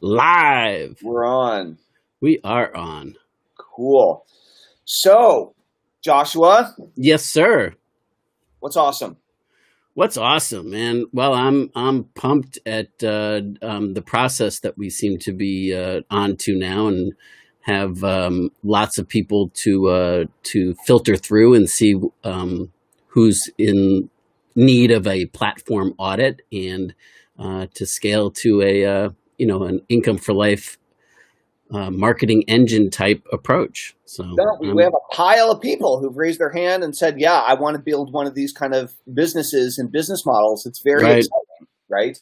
Live. We're on. We are on. Cool. So, Joshua, Yes, sir. what's awesome? What's awesome, man? Well, I'm pumped at the process that we seem to be on to now, and have lots of people to filter through and see who's in need of a platform audit, and to scale to a an income for life marketing engine type approach. So We have a pile of people who've raised their hand and said, yeah, I want to build one of these kind of businesses and business models. It's very right. exciting, right?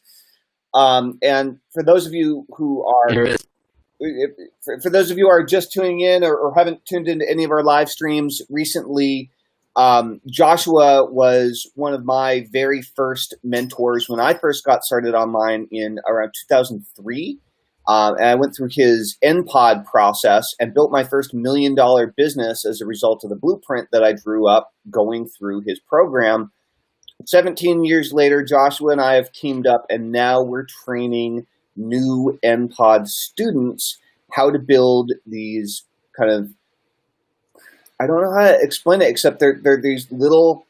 And for those of you who are, for those of you who are just tuning in or haven't tuned into any of our live streams recently, Joshua was one of my very first mentors when I first got started online in around 2003. And I went through his NPOD process and built my first $1 million business as a result of the blueprint that I drew up going through his program. 17 years later, Joshua and I have teamed up, and now we're training new NPOD students how to build these kind of, I don't know how to explain it, except they're these little,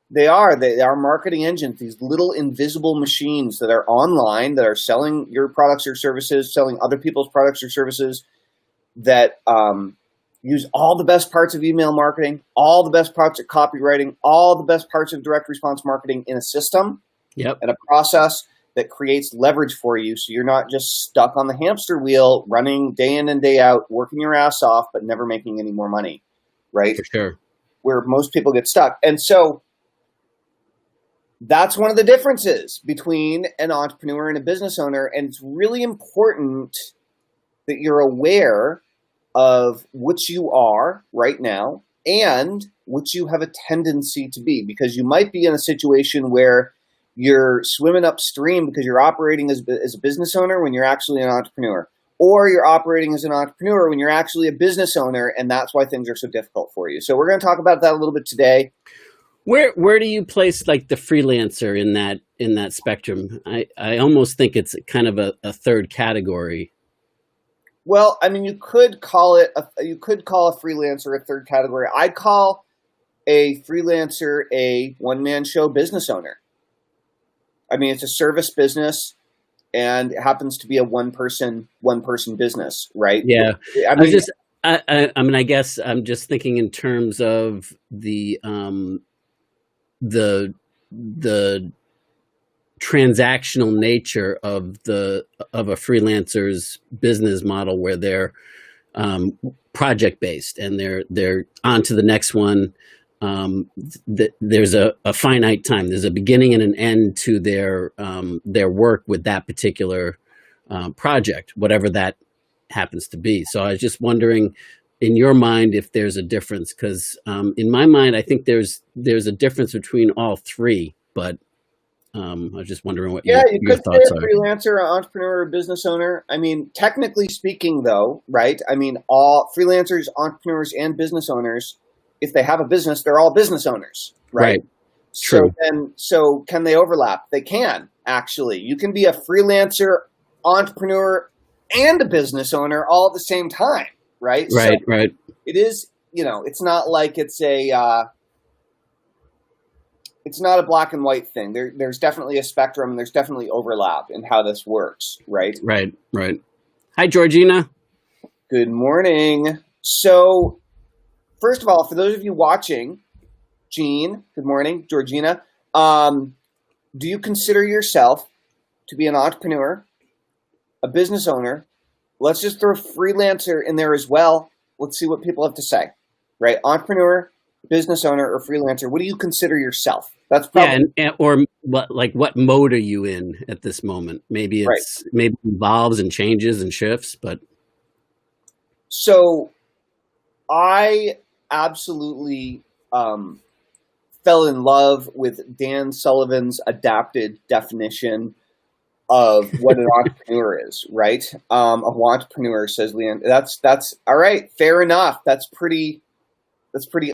they are marketing engines, these little invisible machines that are online, that are selling your products or services, selling other people's products or services, that use all the best parts of email marketing, all the best parts of copywriting, all the best parts of direct response marketing in a system and a process that creates leverage for you, so you're not just stuck on the hamster wheel, running day in and day out, working your ass off, but never making any more money, right? For sure. Where most people get stuck. And so that's one of the differences between an entrepreneur and a business owner. And it's really important that you're aware of what you are right now and what you have a tendency to be, because you might be in a situation where you're swimming upstream because you're operating as a business owner when you're actually an entrepreneur, or you're operating as an entrepreneur when you're actually a business owner, and that's why things are so difficult for you. So we're going to talk about that a little bit today. Where do you place like the freelancer in that spectrum? I almost think it's kind of a third category. Well, I mean, you could call a freelancer a third category. I'd call a freelancer a one-man show business owner. I mean, it's a service business, and it happens to be a one person business, right? Yeah. I mean, I guess I'm just thinking in terms of the transactional nature of a freelancer's business model, where they're project based and they're on to the next one. There's a finite time. There's a beginning and an end to their work with that particular project, whatever that happens to be. So I was just wondering, in your mind, if there's a difference, because in my mind, I think there's a difference between all three. But I was just wondering what your thoughts are. Freelancer, entrepreneur, or business owner. I mean, technically speaking, though, right? I mean, all freelancers, entrepreneurs, and business owners, if they have a business, they're all business owners, right? True. So can they overlap? They can, actually. You can be a freelancer, entrepreneur, and a business owner all at the same time, right? Right. It is, it's not like it's not a black and white thing. There's definitely a spectrum, and there's definitely overlap in how this works, right? Right. Hi, Georgina. Good morning. So, first of all, for those of you watching, Jean, good morning, Georgina. Do you consider yourself to be an entrepreneur, a business owner? Let's just throw freelancer in there as well. Let's see what people have to say, right? Entrepreneur, business owner, or freelancer. What do you consider yourself? That's probably or what mode are you in at this moment? Maybe maybe it evolves and changes and shifts, but so I absolutely fell in love with Dan Sullivan's adapted definition of what an entrepreneur is, right? A entrepreneur, says Leanne. That's all right. Fair enough. That's pretty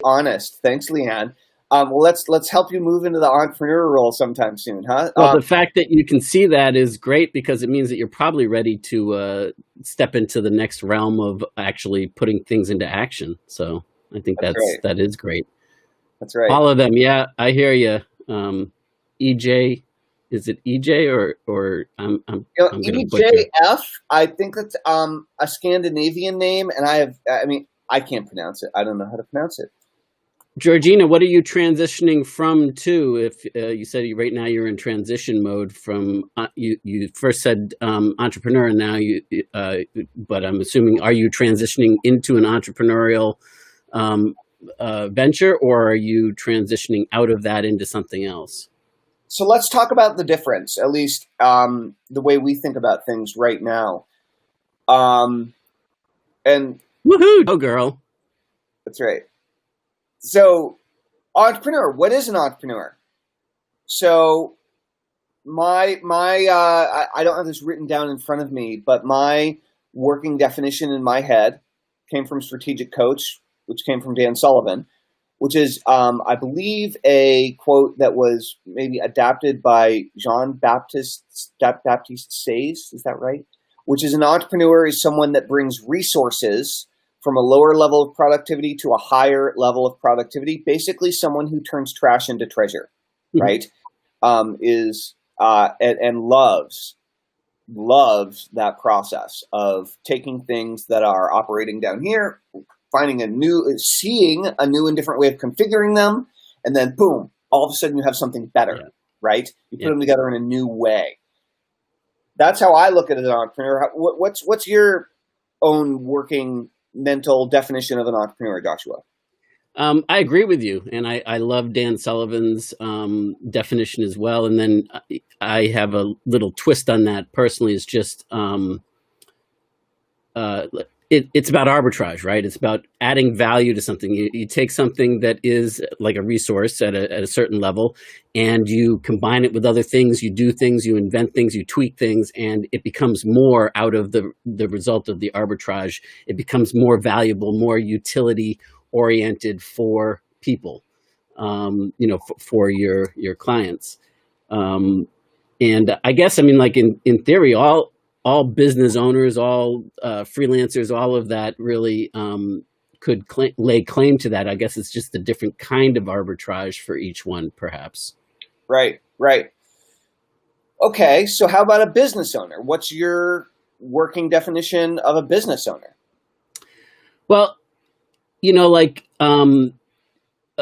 honest. Thanks, Leanne. Well, let's help you move into the entrepreneur role sometime soon, huh? Well, the fact that you can see that is great because it means that you're probably ready to step into the next realm of actually putting things into action. So I think right. that is great. That's right. All of them, yeah, I hear you. EJ, is it EJ or I'm going to butcher. EJF, I think that's a Scandinavian name, and I can't pronounce it. I don't know how to pronounce it. Georgina, what are you transitioning from to? If you said right now you're in transition mode from you first said entrepreneur, and now but I'm assuming, are you transitioning into an entrepreneurial venture, or are you transitioning out of that into something else? So let's talk about the difference, at least the way we think about things right now. And woohoo, go girl. That's right. So, entrepreneur. What is an entrepreneur? So, I don't have this written down in front of me, but my working definition in my head came from Strategic Coach, which came from Dan Sullivan, which is, I believe, a quote that was maybe adapted by Jean-Baptiste Sayes. Is that right? Which is, an entrepreneur is someone that brings resources from a lower level of productivity to a higher level of productivity. Basically, someone who turns trash into treasure, right? And loves that process of taking things that are operating down here, seeing a new and different way of configuring them, and then boom, all of a sudden you have something better, right? You put them together in a new way. That's how I look at it as an entrepreneur. What's your own working mental definition of an entrepreneur, Joshua? I agree with you, and I love Dan Sullivan's definition as well. And then I have a little twist on that personally. It's just it's about arbitrage, right? It's about adding value to something. You take something that is like a resource at a certain level, and you combine it with other things. You do things, you invent things, you tweak things, and it becomes more out of the result of the arbitrage. It becomes more valuable, more utility oriented for people, for your clients. And I guess, like in theory, all business owners, all freelancers, all of that really could lay claim to that. I guess it's just a different kind of arbitrage for each one, perhaps. Right. Okay, so how about a business owner? What's your working definition of a business owner? Well, a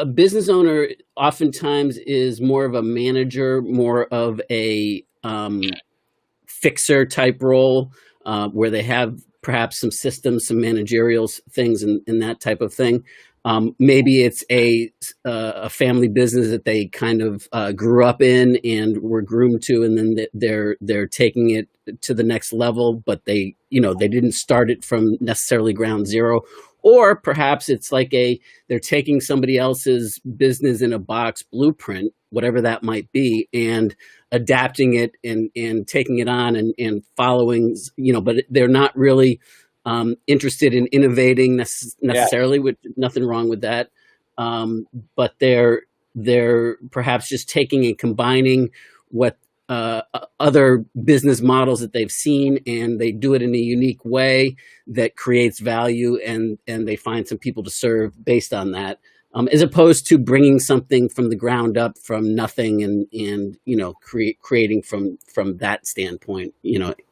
business owner oftentimes is more of a manager, more of a fixer type role, where they have perhaps some systems, some managerial things, and that type of thing. Maybe it's a family business that they kind of grew up in and were groomed to, and then they're taking it to the next level, but they didn't start it from necessarily ground zero. Or perhaps it's like they're taking somebody else's business in a box blueprint, whatever that might be, and adapting it and taking it on and following, but they're not really interested in innovating necessarily, with nothing wrong with that. But they're perhaps just taking and combining what other business models that they've seen, and they do it in a unique way that creates value, and they find some people to serve based on that, as opposed to bringing something from the ground up from nothing and creating from that standpoint,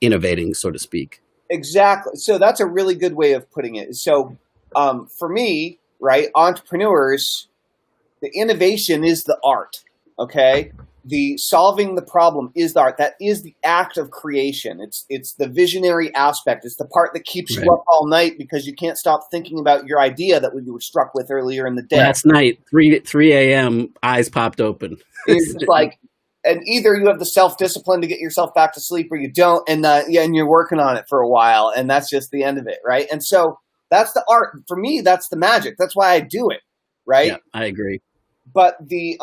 innovating, so to speak. Exactly. So that's a really good way of putting it. So for me, right, entrepreneurs, the innovation is the art, okay? The solving the problem is the art. That is the act of creation. It's the visionary aspect. It's the part that keeps you up all night because you can't stop thinking about your idea that you were struck with earlier in the day. Last night, 3 a.m., eyes popped open. It's like, and either you have the self-discipline to get yourself back to sleep, or you don't, and you're working on it for a while, and that's just the end of it, right? And so that's the art. For me, that's the magic. That's why I do it, right? Yeah, I agree. But the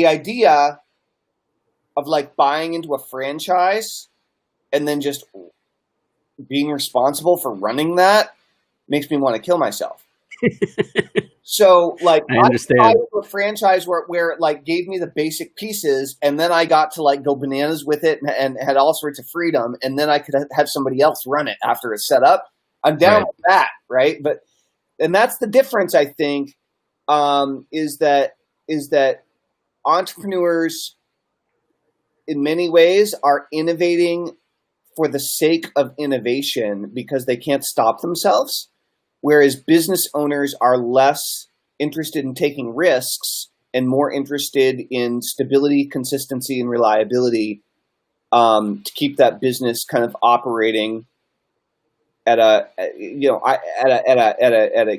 idea of like buying into a franchise and then just being responsible for running that makes me want to kill myself. So like I I understand. applied to a franchise where it like gave me the basic pieces, and then I got to like go bananas with it and had all sorts of freedom, and then I could have somebody else run it after it's set up. I'm down Right. with that, right? And that's the difference, I think, is that entrepreneurs in many ways are innovating for the sake of innovation because they can't stop themselves. Whereas business owners are less interested in taking risks and more interested in stability, consistency, and reliability to keep that business kind of operating at a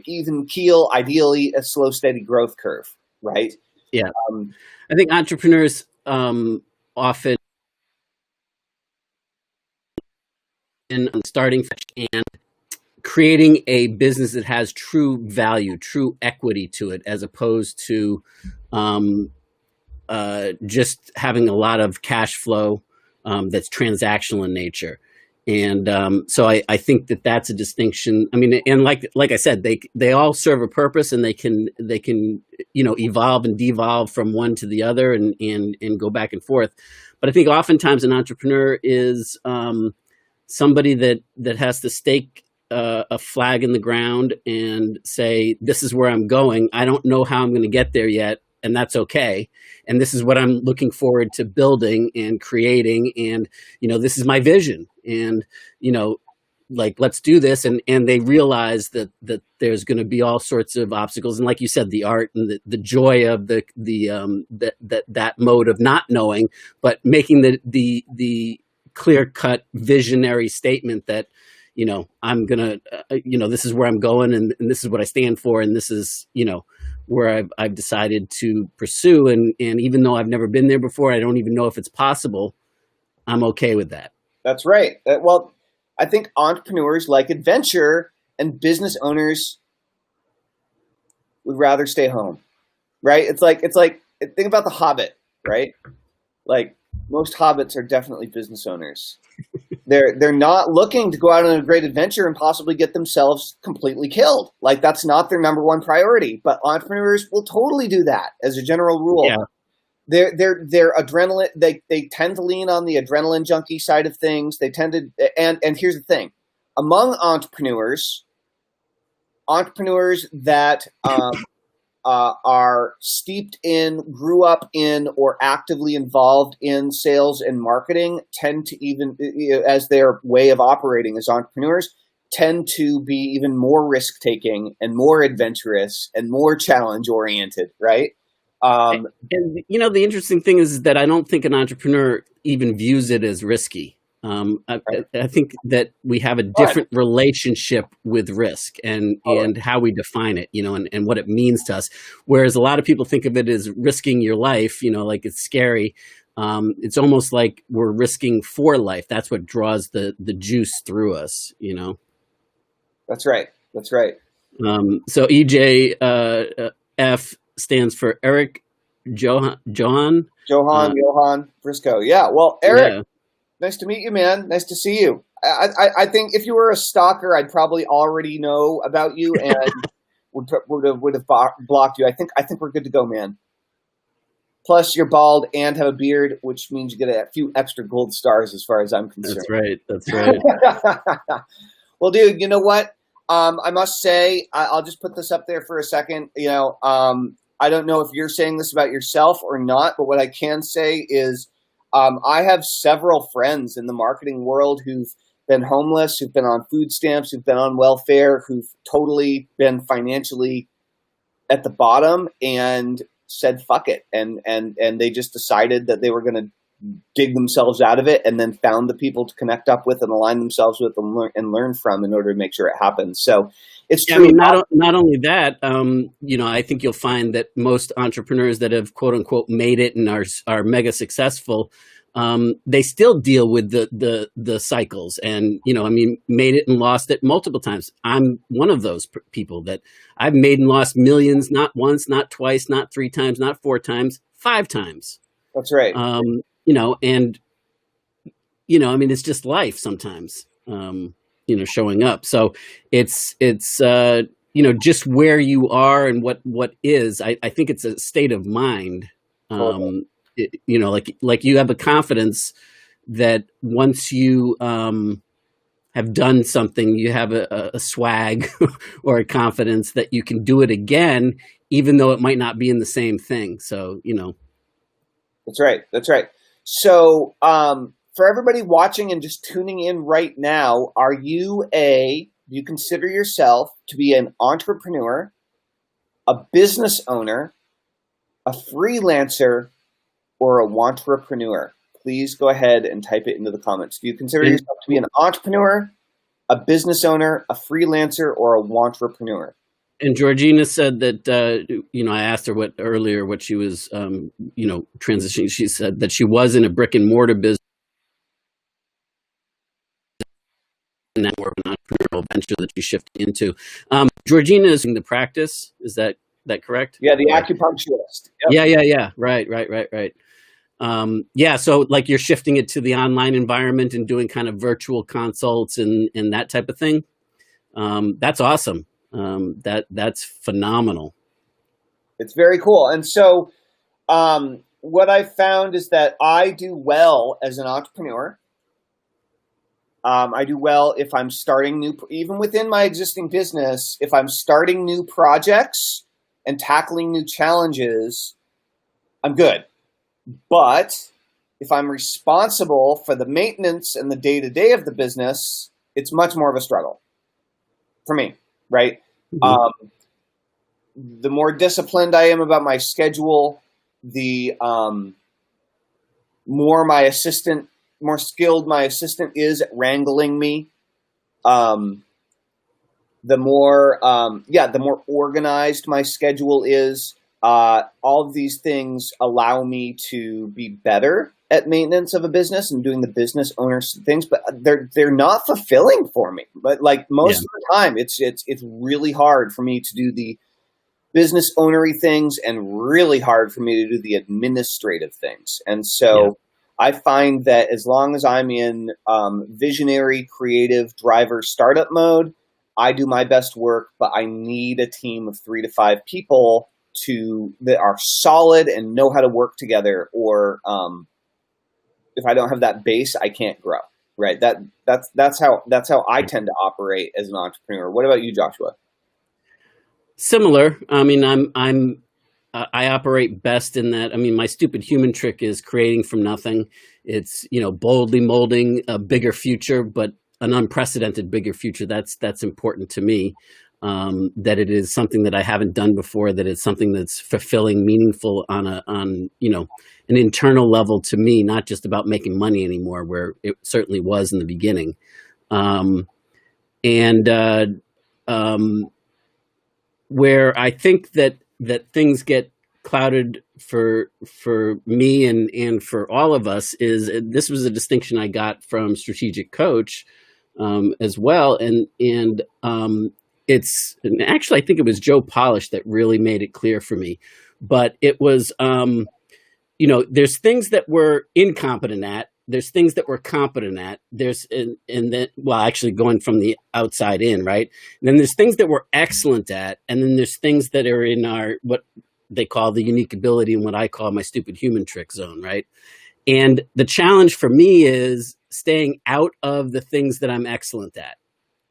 even keel, ideally a slow, steady growth curve, right? Yeah. I think entrepreneurs often in starting and creating a business that has true value, true equity to it, as opposed to just having a lot of cash flow that's transactional in nature. And so I think that that's a distinction. I mean, and like I said, they all serve a purpose, and they can evolve and devolve from one to the other, and go back and forth. But I think oftentimes an entrepreneur is somebody that has to stake a flag in the ground and say, this is where I'm going. I don't know how I'm going to get there yet, and that's okay. And this is what I'm looking forward to building and creating. And, this is my vision. And, like, let's do this. And they realize that there's going to be all sorts of obstacles. And like you said, the art and the joy of that mode of not knowing, but making the clear cut visionary statement that, I'm going to, this is where I'm going, and this is what I stand for. And this is, where I've decided to pursue. And even though I've never been there before, I don't even know if it's possible. I'm okay with that. That's right. Well, I think entrepreneurs like adventure, and business owners would rather stay home, right? It's like think about The Hobbit, right? Like, most hobbits are definitely business owners. They're not looking to go out on a great adventure and possibly get themselves completely killed. Like, that's not their number one priority. But entrepreneurs will totally do that as a general rule. Yeah. They're adrenaline. They tend to lean on the adrenaline junkie side of things. They tend to, and here's the thing: among entrepreneurs that are steeped in, grew up in, or actively involved in sales and marketing tend to, even as their way of operating as entrepreneurs, tend to be even more risk taking and more adventurous and more challenge oriented, right? And the interesting thing is that I don't think an entrepreneur even views it as risky. I think that we have a different relationship with risk and how we define it, and what it means to us. Whereas a lot of people think of it as risking your life, like it's scary. It's almost like we're risking for life. That's what draws the juice through us, That's right. That's right. So EJF stands for Eric Johan Briscoe. Yeah. Well, Eric. Yeah. Nice to meet you, man. Nice to see you. I think if you were a stalker, I'd probably already know about you and would have blocked you. I think we're good to go, man. Plus, you're bald and have a beard, which means you get a few extra gold stars, as far as I'm concerned. That's right. Well, dude, you know what? I must say, I'll just put this up there for a second. I don't know if you're saying this about yourself or not, but what I can say is, I have several friends in the marketing world who've been homeless, who've been on food stamps, who've been on welfare, who've totally been financially at the bottom and said, fuck it. And they just decided that they were going to dig themselves out of it, and then found the people to connect up with and align themselves with and learn from in order to make sure it happens. So it's true. I mean, not only that, I think you'll find that most entrepreneurs that have quote unquote made it and are mega successful, they still deal with the cycles and, made it and lost it multiple times. I'm one of those people that I've made and lost millions, not once, not twice, not 3 times, not 4 times, 5 times. That's right. It's just life sometimes, showing up. So it's just where you are and what is. I think it's a state of mind. Totally. Like you have a confidence that once you have done something, you have a swag or a confidence that you can do it again, even though it might not be in the same thing. So, That's right. That's right. So, for everybody watching and just tuning in right now, do you consider yourself to be an entrepreneur, a business owner, a freelancer, or a wantrepreneur? Please go ahead and type it into the comments. Do you consider yourself to be an entrepreneur, a business owner, a freelancer, or a wantrepreneur? And Georgina said that, I asked her what she was, transitioning. She said that she was in a brick and mortar business and now more of an entrepreneurial venture that she shifted into. Georgina is in the practice. Is that correct? Yeah, the acupuncturist. Yep. Yeah. Right. So like you're shifting it to the online environment and doing kind of virtual consults and that type of thing. That's awesome. That's phenomenal. It's very cool. And so what I found is that I do well as an entrepreneur. I do well if I'm starting even within my existing business, if I'm starting new projects and tackling new challenges, I'm good. But if I'm responsible for the maintenance and the day-to-day of the business, it's much more of a struggle for me, right? Mm-hmm. The more disciplined I am about my schedule, the more skilled my assistant is at wrangling me. The more organized my schedule is. All of these things allow me to be better at maintenance of a business and doing the business owners things, but they're not fulfilling for me. But like most of the time, it's really hard for me to do the business ownery things and really hard for me to do the administrative things. And so I find that as long as I'm in visionary, creative, driver startup mode, I do my best work, but I need a team of 3 to 5 people that are solid and know how to work together, or if I don't have that base, I can't grow. Right? That's how I tend to operate as an entrepreneur. What about you, Joshua? Similar. I mean, I operate best in that. I mean, my stupid human trick is creating from nothing. It's boldly molding a bigger future, but an unprecedented bigger future. That's important to me. That it is something that I haven't done before, that it's something that's fulfilling, meaningful on an internal level to me, not just about making money anymore, where it certainly was in the beginning. Where I think that things get clouded for me and for all of us is, this was a distinction I got from Strategic Coach as well. And actually, I think it was Joe Polish that really made it clear for me. But it was, there's things that we're incompetent at. There's things that we're competent at. Actually going from the outside in, right? And then there's things that we're excellent at. And then there's things that are in what they call the unique ability and what I call my stupid human trick zone, right? And the challenge for me is staying out of the things that I'm excellent at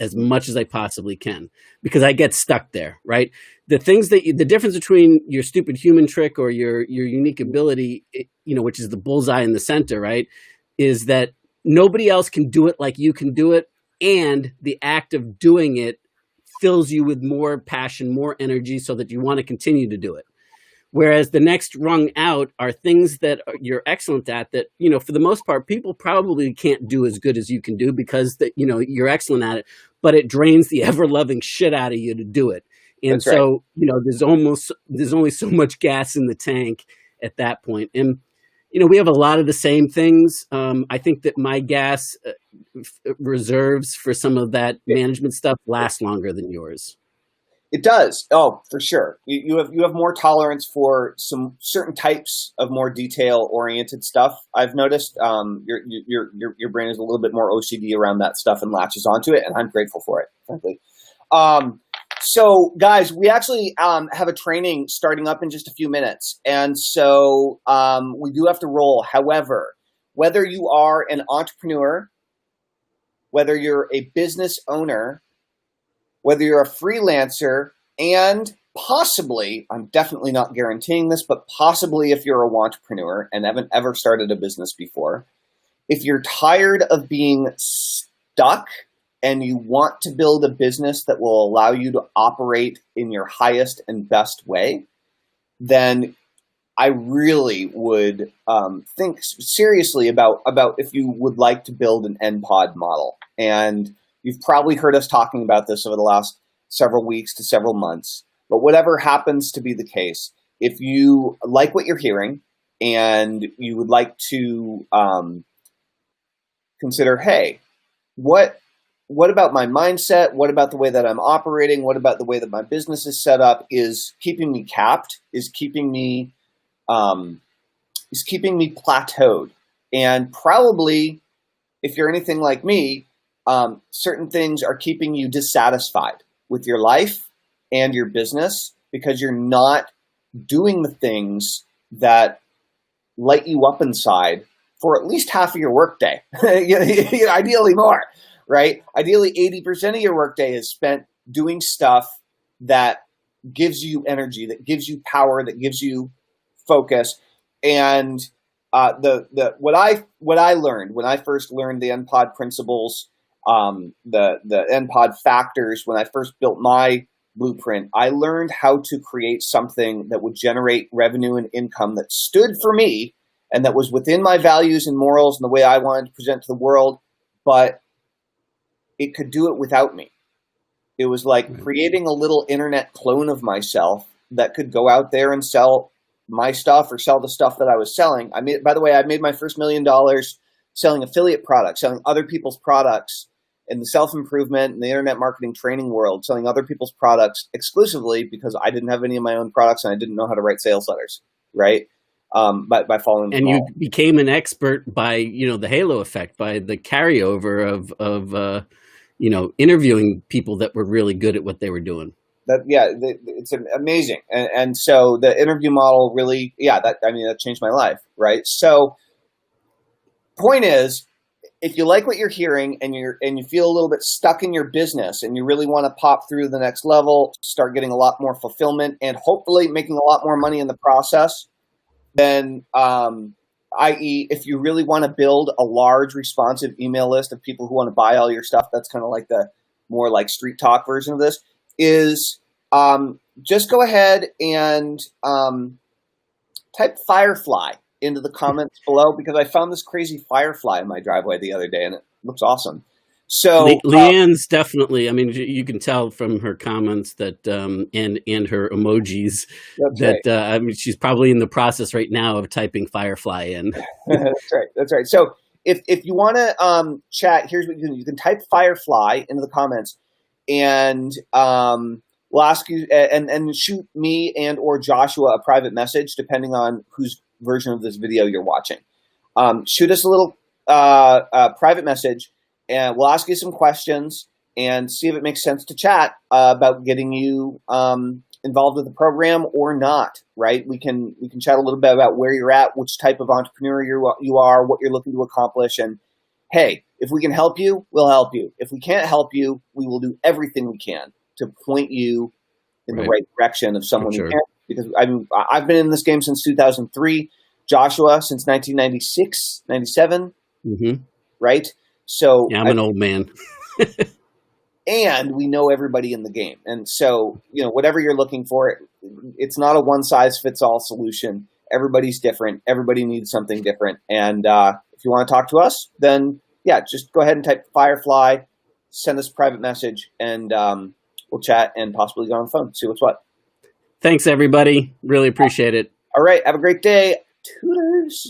as much as I possibly can, because I get stuck there, right? The difference between your stupid human trick or your unique ability, which is the bullseye in the center, right, is that nobody else can do it like you can do it, and the act of doing it fills you with more passion, more energy, so that you want to continue to do it. Whereas the next rung out are things that you're excellent at that, for the most part, people probably can't do as good as you can do because you're excellent at it, but it drains the ever-loving shit out of you to do it. And That's right. there's only so much gas in the tank at that point. And, we have a lot of the same things. I think that my gas reserves for some of that management stuff last longer than yours. It does. Oh, for sure. You have more tolerance for some certain types of more detail-oriented stuff. I've noticed your brain is a little bit more OCD around that stuff and latches onto it, and I'm grateful for it, frankly. So, guys, we actually have a training starting up in just a few minutes. And so we do have to roll. However, whether you are an entrepreneur, whether you're a business owner, whether you're a freelancer, and possibly, I'm definitely not guaranteeing this, but possibly if you're a entrepreneur and haven't ever started a business before, if you're tired of being stuck and you want to build a business that will allow you to operate in your highest and best way, then I really would think seriously about if you would like to build an NPOD model. And you've probably heard us talking about this over the last several weeks to several months. But whatever happens to be the case, if you like what you're hearing and you would like to consider, hey, what about my mindset? What about the way that I'm operating? What about the way that my business is set up is keeping me capped, is keeping me plateaued? And probably, if you're anything like me, certain things are keeping you dissatisfied with your life and your business because you're not doing the things that light you up inside for at least half of your workday. Ideally more, right? Ideally, 80% of your workday is spent doing stuff that gives you energy, that gives you power, that gives you focus. And what I learned when I first learned the NPOD principles, the NPOD factors, when I first built my blueprint, I learned how to create something that would generate revenue and income that stood for me and that was within my values and morals and the way I wanted to present to the world, but it could do it without me. It was like creating a little internet clone of myself that could go out there and sell my stuff or sell the stuff that I was selling. By the way, I made my first $1 million selling affiliate products, selling other people's products in the self-improvement and the internet marketing training world, selling other people's products exclusively because I didn't have any of my own products and I didn't know how to write sales letters, right? By following them And all. you became an expert by, the halo effect, by the carryover of interviewing people that were really good at what they were doing. It's amazing. And so the interview model really, that changed my life, right? So point is, if you like what you're hearing and you feel a little bit stuck in your business and you really want to pop through the next level, start getting a lot more fulfillment and hopefully making a lot more money in the process, then i.e., if you really want to build a large responsive email list of people who want to buy all your stuff, that's kind of like the more like street talk version of this, is just go ahead and type Firefly into the comments below, because I found this crazy firefly in my driveway the other day and it looks awesome. So Leanne's definitely, you can tell from her comments that and her emojis that she's probably in the process right now of typing Firefly in. That's right. So if you want to chat, here's what you can type Firefly into the comments, and we'll ask you and shoot me and or Joshua a private message depending on whose version of this video you're watching. Shoot us a little private message, and we'll ask you some questions and see if it makes sense to chat about getting you involved with the program or not. Right? We can chat a little bit about where you're at, which type of entrepreneur you are, what you're looking to accomplish, and hey, if we can help you, we'll help you. If we can't help you, we will do everything we can to point you in the right direction of someone who can. Because I've been in this game since 2003. Joshua since 1996, 97. Mm-hmm. Right? So yeah, I'm an old man. And we know everybody in the game. And so, whatever you're looking for, it's not a one-size-fits-all solution. Everybody's different. Everybody needs something different. And if you want to talk to us, then, just go ahead and type Firefly, send us a private message, and we'll chat and possibly go on the phone, see what's what. Thanks, everybody. Really appreciate it. All right. Have a great day. Toodles.